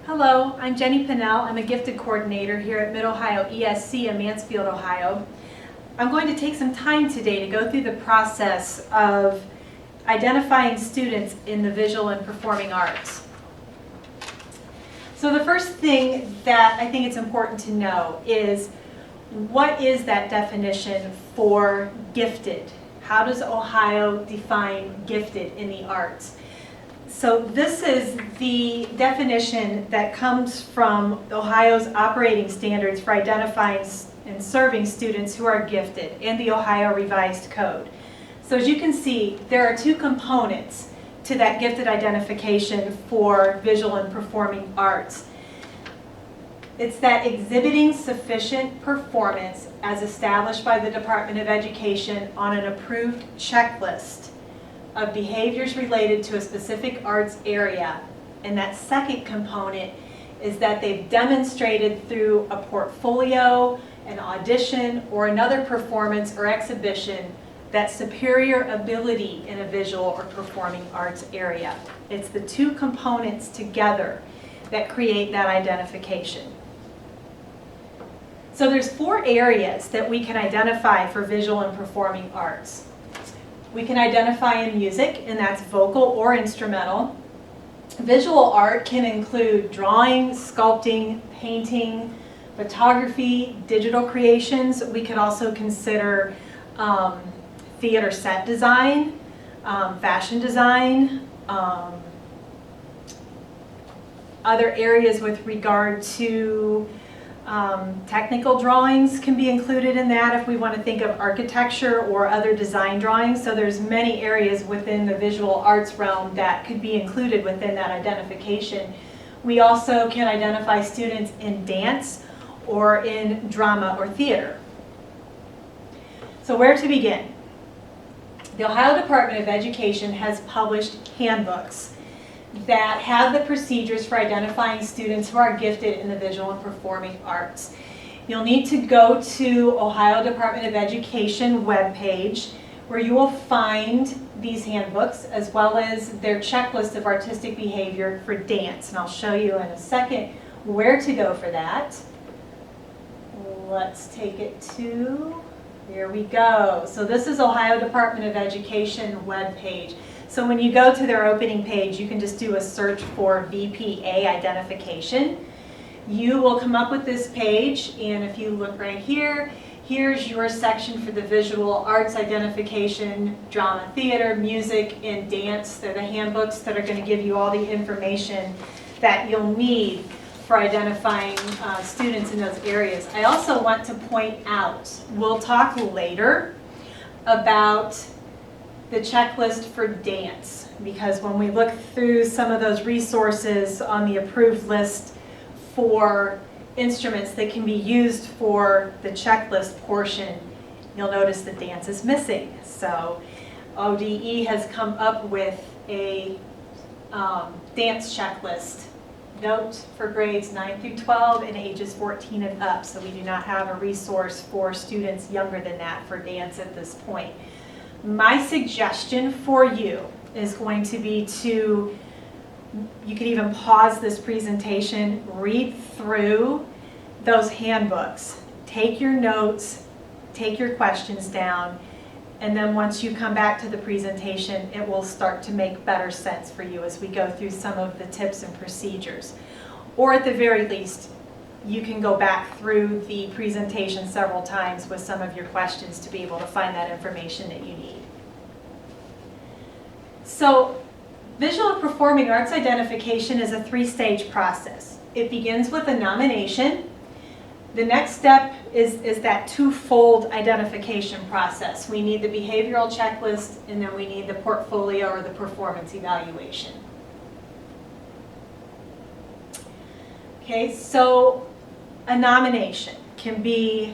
Hello, I'm Jenny Pinnell. I'm a gifted coordinator here at Mid-Ohio ESC in Mansfield, Ohio. I'm going to take some time today to go through the process of identifying students in the visual and performing arts. So the first thing that I think it's important to know is, what is that definition for gifted? How does Ohio define gifted in the arts? So this is the definition that comes from Ohio's operating standards for identifying and serving students who are gifted in the Ohio Revised Code. So as you can see, there are two components to that gifted identification for visual and performing arts. It's that exhibiting sufficient performance as established by the Department of Education on an approved checklist of behaviors related to a specific arts area. And that second component is that they've demonstrated through a portfolio, an audition, or another performance or exhibition that superior ability in a visual or performing arts area. It's the two components together that create that identification. So there's four areas that we can identify for visual and performing arts. We can identify in music, and that's vocal or instrumental. Visual art can include drawing, sculpting, painting, photography, digital creations. We could also consider theater set design, fashion design, other areas with regard to technical drawings can be included in that if we want to think of architecture or other design drawings. So there's many areas within the visual arts realm that could be included within that identification. We also can identify students in dance or in drama or theater. So where to begin? The Ohio Department of Education has published handbooks that have the procedures for identifying students who are gifted in the visual and performing arts. You'll need to go to Ohio Department of Education webpage, where you will find these handbooks as well as their checklist of artistic behavior for dance. And I'll show you in a second where to go for that. Let's take it to, here we go. So this is Ohio Department of Education webpage. So when you go to their opening page, you can just do a search for VPA identification. You will come up with this page, and if you look right here, here's your section for the visual arts identification, drama, theater, music, and dance. They're the handbooks that are going to give you all the information that you'll need for identifying students in those areas. I also want to point out, we'll talk later about the checklist for dance, because when we look through some of those resources on the approved list for instruments that can be used for the checklist portion, you'll notice that dance is missing. So ODE has come up with a dance checklist. Note for grades 9 through 12 and ages 14 and up. So we do not have a resource for students younger than that for dance at this point. My suggestion for you is going to be to, you can even pause this presentation, read through those handbooks, take your notes, take your questions down, and then once you come back to the presentation, it will start to make better sense for you as we go through some of the tips and procedures. Or at the very least, you can go back through the presentation several times with some of your questions to be able to find that information that you need. So, visual and performing arts identification is a three-stage process. It begins with a nomination. The next step is that twofold identification process. We need the behavioral checklist, and then we need the portfolio or the performance evaluation. Okay, so a nomination can be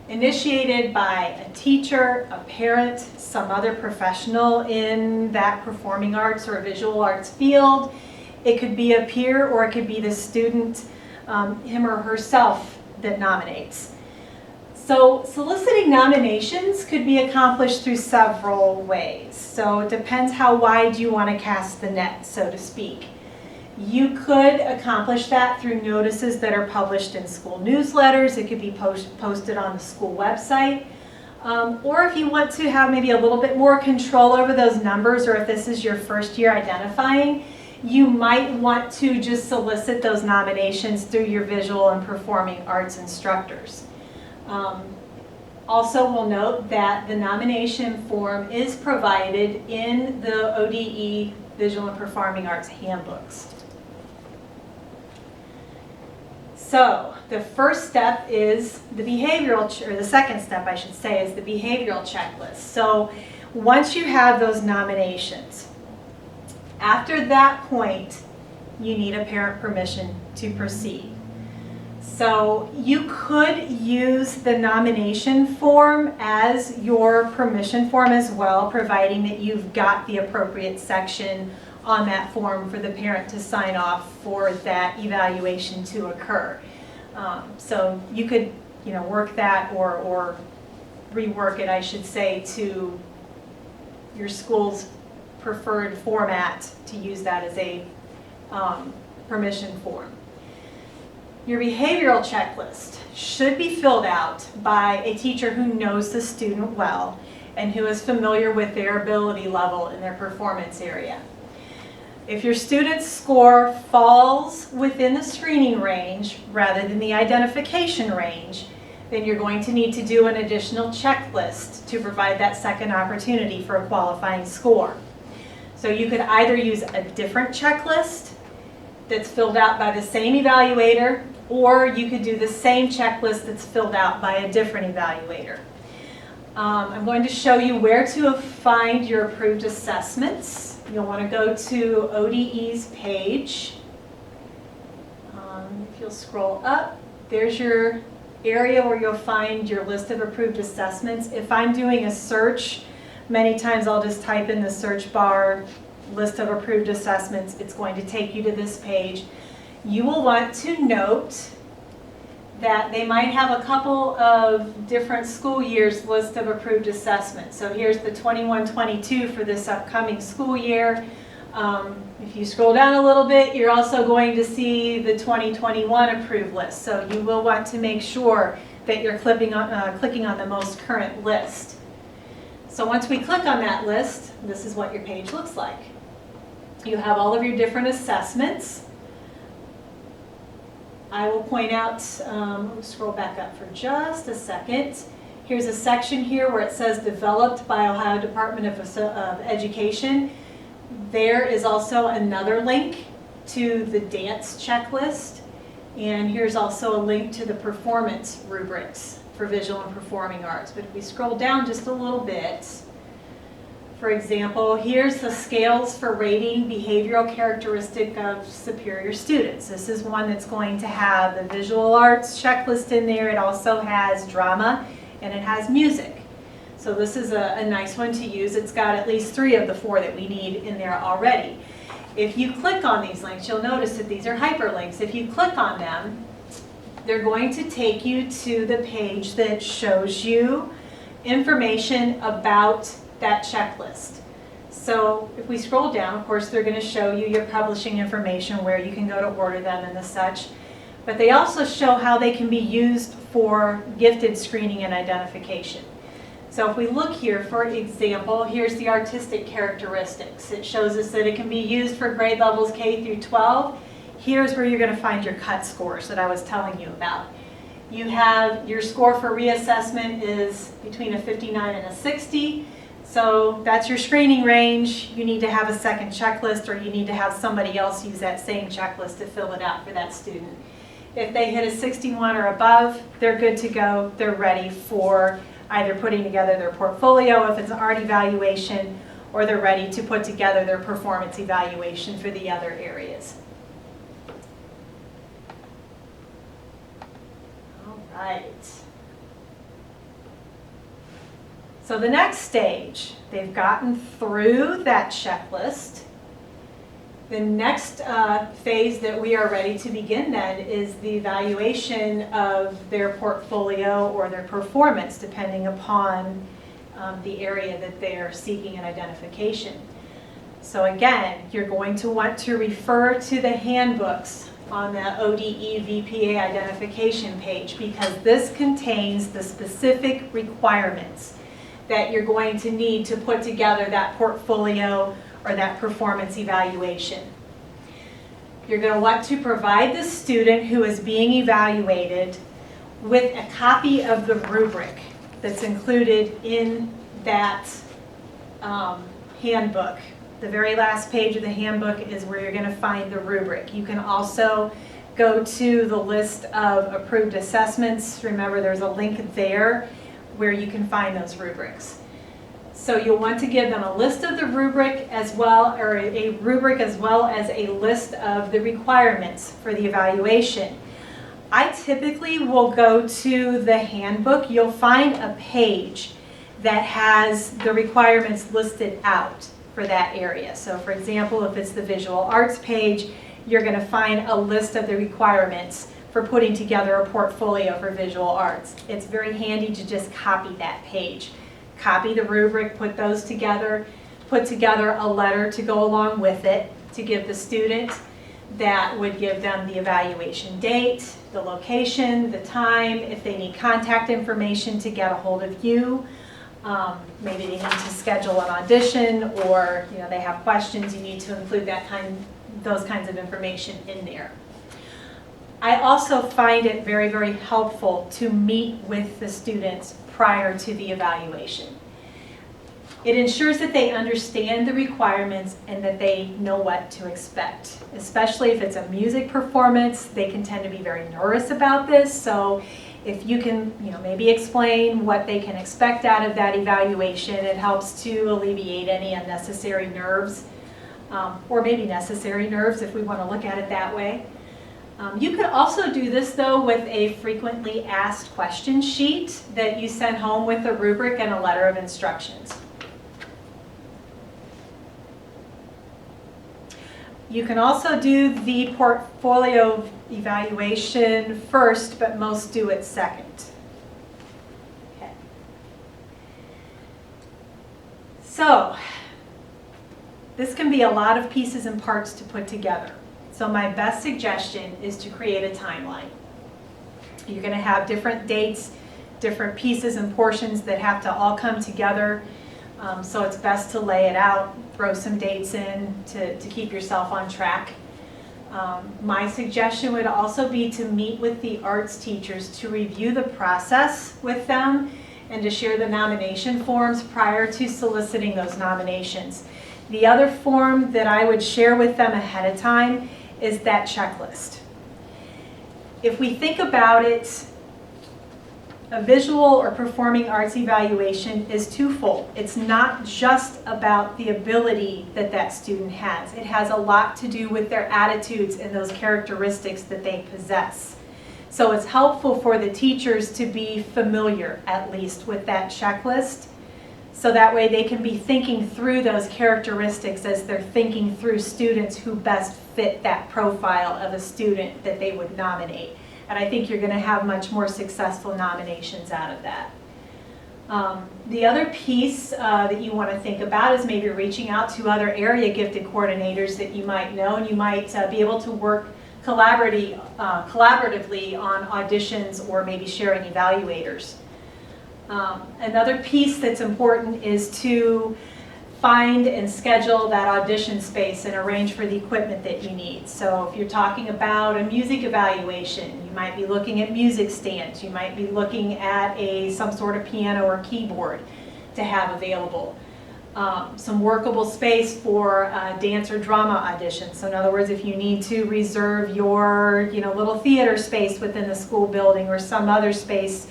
initiated by a teacher, a parent, some other professional in that performing arts or visual arts field. It could be a peer, or it could be the student, him or herself, that nominates. So soliciting nominations could be accomplished through several ways. So it depends how wide you want to cast the net, so to speak. You could accomplish that through notices that are published in school newsletters. It could be posted on the school website. Or if you want to have maybe a little bit more control over those numbers, or if this is your first year identifying, you might want to just solicit those nominations through your visual and performing arts instructors. Also, we'll note that the nomination form is provided in the ODE Visual and Performing Arts handbooks. So the first step is the the second step I should say, is the behavioral checklist. So once you have those nominations, after that point, you need a parent permission to proceed. So you could use the nomination form as your permission form as well, providing that you've got the appropriate section on that form for the parent to sign off for that evaluation to occur. So you could, work that or rework it, I should say, to your school's preferred format to use that as a permission form. Your behavioral checklist should be filled out by a teacher who knows the student well and who is familiar with their ability level in their performance area. If your student's score falls within the screening range rather than the identification range, then you're going to need to do an additional checklist to provide that second opportunity for a qualifying score. So you could either use a different checklist that's filled out by the same evaluator, or you could do the same checklist that's filled out by a different evaluator. I'm going to show you where to find your approved assessments. You'll want to go to ODE's page. If you'll scroll up, there's your area where you'll find your list of approved assessments. If I'm doing a search, many times I'll just type in the search bar, list of approved assessments. It's going to take you to this page. You will want to note that they might have a couple of different school years list of approved assessments. So here's the 21-22 for this upcoming school year. If you scroll down a little bit, you're also going to see the 2021 approved list. So you will want to make sure that you're clicking on the most current list. So once we click on that list, this is what your page looks like. You have all of your different assessments. I will point out, we'll scroll back up for just a second. Here's a section here where it says developed by Ohio Department of Education. There is also another link to the dance checklist, and here's also a link to the performance rubrics for visual and performing arts. But if we scroll down just a little bit, for example, here's the scales for rating behavioral characteristic of superior students. This is one that's going to have the visual arts checklist in there. It also has drama and it has music. So this is a nice one to use. It's got at least 3 of the 4 that we need in there already. If you click on these links, you'll notice that these are hyperlinks. If you click on them, they're going to take you to the page that shows you information about that checklist. So if we scroll down, of course, they're going to show you your publishing information, where you can go to order them and the such. But they also show how they can be used for gifted screening and identification. So if we look here, for example, here's the artistic characteristics. It shows us that it can be used for grade levels K through 12. Here's where you're going to find your cut scores that I was telling you about. You have your score for reassessment is between a 59 and a 60. So that's your screening range. You need to have a second checklist, or you need to have somebody else use that same checklist to fill it out for that student. If they hit a 61 or above, they're good to go. They're ready for either putting together their portfolio if it's an art evaluation, or they're ready to put together their performance evaluation for the other areas. All right. So the next stage, they've gotten through that checklist. The next phase that we are ready to begin then is the evaluation of their portfolio or their performance, depending upon the area that they are seeking an identification. So again, you're going to want to refer to the handbooks on the ODE VPA identification page, because this contains the specific requirements that you're going to need to put together that portfolio or that performance evaluation. You're going to want to provide the student who is being evaluated with a copy of the rubric that's included in that handbook. The very last page of the handbook is where you're going to find the rubric. You can also go to the list of approved assessments. Remember, there's a link there where you can find those rubrics. So you'll want to give them a list of the rubric as well, or a rubric as well as a list of the requirements for the evaluation. I typically will go to the handbook. You'll find a page that has the requirements listed out for that area. So for example, if it's the visual arts page, you're going to find a list of the requirements for putting together a portfolio for visual arts. It's very handy to just copy that page. Copy the rubric, put those together, put together a letter to go along with it to give the student that would give them the evaluation date, the location, the time, if they need contact information to get a hold of you. Maybe they need to schedule an audition, or they have questions. You need to include those kinds of information in there. I also find it very, very helpful to meet with the students prior to the evaluation. It ensures that they understand the requirements and that they know what to expect. Especially if it's a music performance, they can tend to be very nervous about this. So if you can, maybe explain what they can expect out of that evaluation, it helps to alleviate any unnecessary nerves, or maybe necessary nerves if we want to look at it that way. You could also do this though with a frequently asked question sheet that you send home with a rubric and a letter of instructions. You can also do the portfolio evaluation first, but most do it second. Okay. So, this can be a lot of pieces and parts to put together. So my best suggestion is to create a timeline. You're going to have different dates, different pieces and portions that have to all come together. So it's best to lay it out, throw some dates in to keep yourself on track. My suggestion would also be to meet with the arts teachers to review the process with them and to share the nomination forms prior to soliciting those nominations. The other form that I would share with them ahead of time is that checklist. If we think about it, a visual or performing arts evaluation is twofold. It's not just about the ability that that student has. It has a lot to do with their attitudes and those characteristics that they possess. So it's helpful for the teachers to be familiar, at least, with that checklist, so that way they can be thinking through those characteristics as they're thinking through students who best fit that profile of a student that they would nominate. And I think you're going to have much more successful nominations out of that. The other piece that you want to think about is maybe reaching out to other area gifted coordinators that you might know, and you might be able to work collaboratively on auditions or maybe sharing evaluators. Another piece that's important is to find and schedule that audition space and arrange for the equipment that you need. So if you're talking about a music evaluation, you might be looking at music stands. You might be looking at some sort of piano or keyboard to have available. Some workable space for dance or drama auditions. So in other words, if you need to reserve your little theater space within the school building or some other space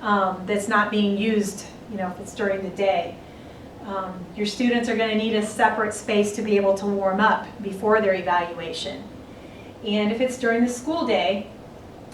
that's not being used, if it's during the day. Your students are going to need a separate space to be able to warm up before their evaluation. And if it's during the school day,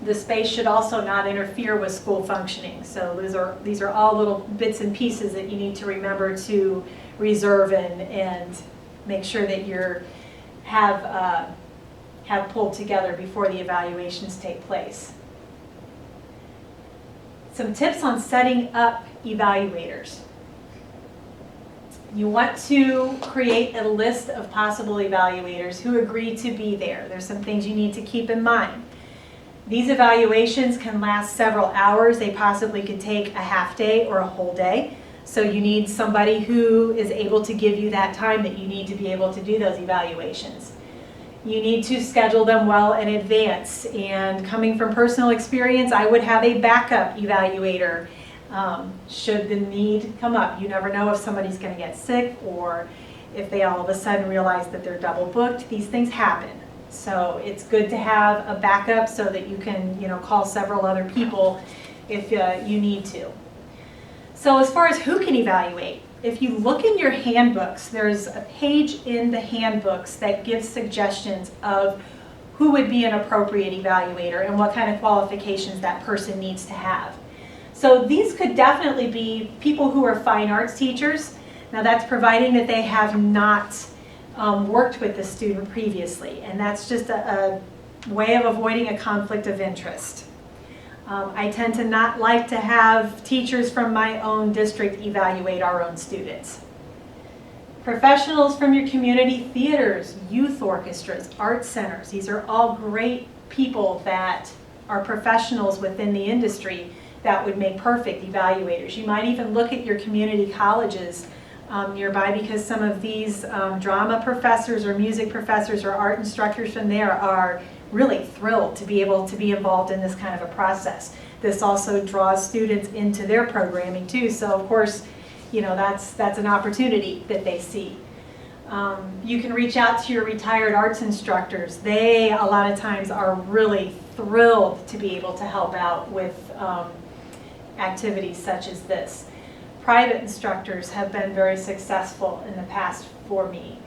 the space should also not interfere with school functioning. So these are all little bits and pieces that you need to remember to reserve and make sure that you have pulled together before the evaluations take place. Some tips on setting up evaluators. You want to create a list of possible evaluators who agree to be there. There's some things you need to keep in mind. These evaluations can last several hours. They possibly could take a half day or a whole day. So you need somebody who is able to give you that time that you need to be able to do those evaluations. You need to schedule them well in advance. And coming from personal experience, I would have a backup evaluator should the need come up. You never know if somebody's going to get sick or if they all of a sudden realize that they're double booked. These things happen. So it's good to have a backup so that you can, call several other people if you need to. So as far as who can evaluate, if you look in your handbooks, there's a page in the handbooks that gives suggestions of who would be an appropriate evaluator and what kind of qualifications that person needs to have. So these could definitely be people who are fine arts teachers. Now that's providing that they have not worked with the student previously, and that's just a way of avoiding a conflict of interest. I tend to not like to have teachers from my own district evaluate our own students. Professionals from your community theaters, youth orchestras, art centers, these are all great people that are professionals within the industry that would make perfect evaluators. You might even look at your community colleges nearby, because some of these drama professors or music professors or art instructors from there are really thrilled to be able to be involved in this kind of a process. This also draws students into their programming too, so of course, that's an opportunity that they see. You can reach out to your retired arts instructors. They, a lot of times, are really thrilled to be able to help out with activities such as this. Private instructors have been very successful in the past for me.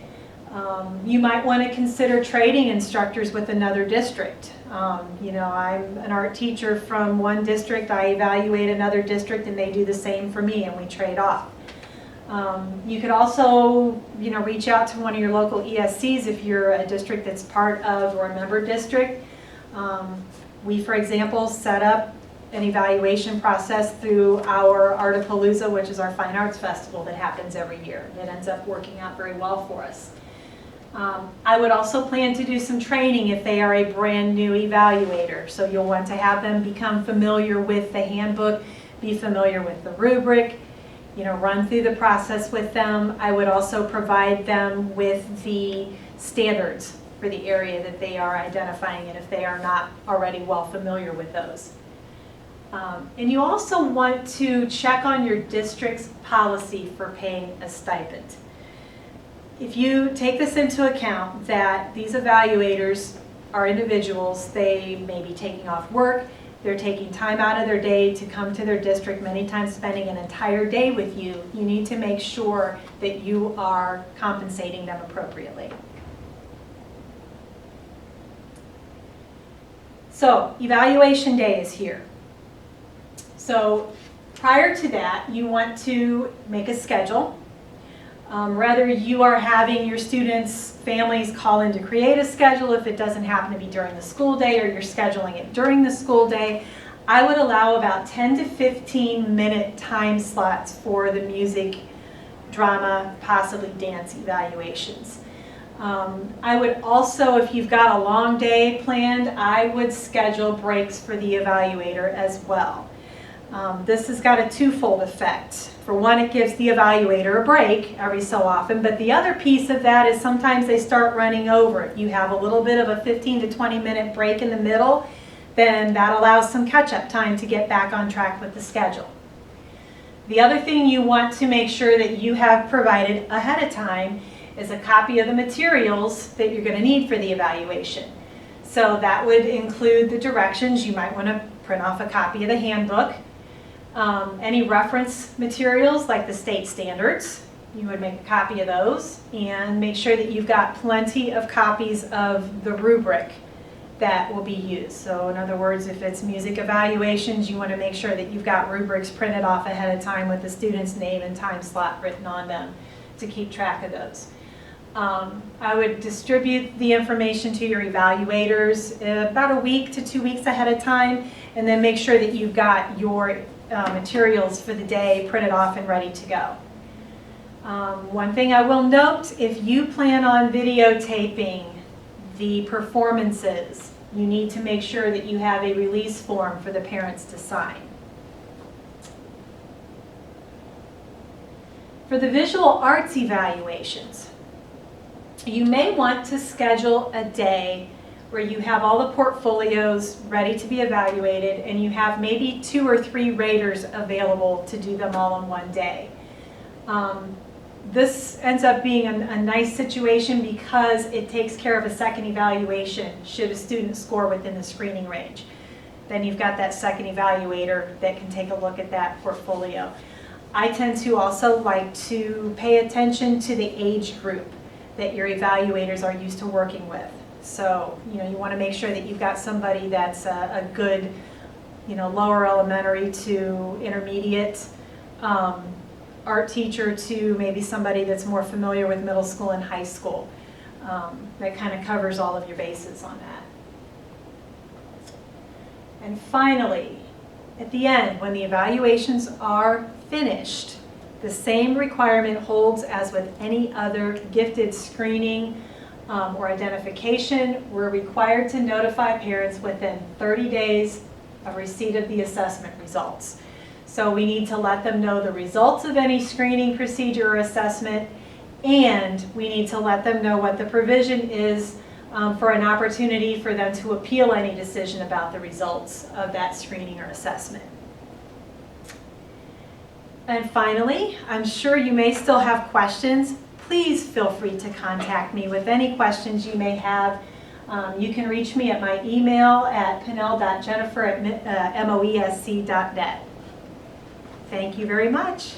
You might want to consider trading instructors with another district. I'm an art teacher from one district, I evaluate another district, and they do the same for me, and we trade off. You could also, reach out to one of your local ESCs if you're a district that's part of or a member district. We, for example, set up an evaluation process through our Artapalooza, which is our fine arts festival that happens every year. It ends up working out very well for us. I would also plan to do some training if they are a brand new evaluator. So you'll want to have them become familiar with the handbook, be familiar with the rubric, run through the process with them. I would also provide them with the standards for the area that they are identifying, and if they are not already well familiar with those. And you also want to check on your district's policy for paying a stipend. If you take this into account, that these evaluators are individuals, they may be taking off work, they're taking time out of their day to come to their district, many times spending an entire day with you, you need to make sure that you are compensating them appropriately. So, evaluation day is here. So prior to that, you want to make a schedule. Whether you are having your students' families call in to create a schedule, if it doesn't happen to be during the school day, or you're scheduling it during the school day, I would allow about 10 to 15 minute time slots for the music, drama, possibly dance evaluations. I would also, if you've got a long day planned, I would schedule breaks for the evaluator as well. This has got a twofold effect. For one, it gives the evaluator a break every so often, but the other piece of that is sometimes they start running over. If you have a little bit of a 15 to 20 minute break in the middle, then that allows some catch-up time to get back on track with the schedule. The other thing you want to make sure that you have provided ahead of time is a copy of the materials that you're going to need for the evaluation. So that would include the directions. You might want to print off a copy of the handbook. Any reference materials like the state standards, you would make a copy of those, and make sure that you've got plenty of copies of the rubric that will be used. So in other words, if it's music evaluations, you want to make sure that you've got rubrics printed off ahead of time with the student's name and time slot written on them to keep track of those. I would distribute the information to your evaluators about a week to 2 weeks ahead of time, and then make sure that you've got your materials for the day printed off and ready to go. One thing I will note, if you plan on videotaping the performances, you need to make sure that you have a release form for the parents to sign. For the visual arts evaluations, you may want to schedule a day where you have all the portfolios ready to be evaluated and you have maybe 2 or 3 raters available to do them all in one day. This ends up being a nice situation because it takes care of a second evaluation should a student score within the screening range. Then you've got that second evaluator that can take a look at that portfolio. I tend to also like to pay attention to the age group that your evaluators are used to working with. So, you want to make sure that you've got somebody that's a good, lower elementary to intermediate art teacher to maybe somebody that's more familiar with middle school and high school. That kind of covers all of your bases on that. And finally, at the end, when the evaluations are finished, the same requirement holds as with any other gifted screening or identification. We're required to notify parents within 30 days of receipt of the assessment results. So we need to let them know the results of any screening procedure or assessment, and we need to let them know what the provision is for an opportunity for them to appeal any decision about the results of that screening or assessment. And finally, I'm sure you may still have questions. Please feel free to contact me with any questions you may have. You can reach me at my email at pinell.jennifer@moesc.net. Thank you very much.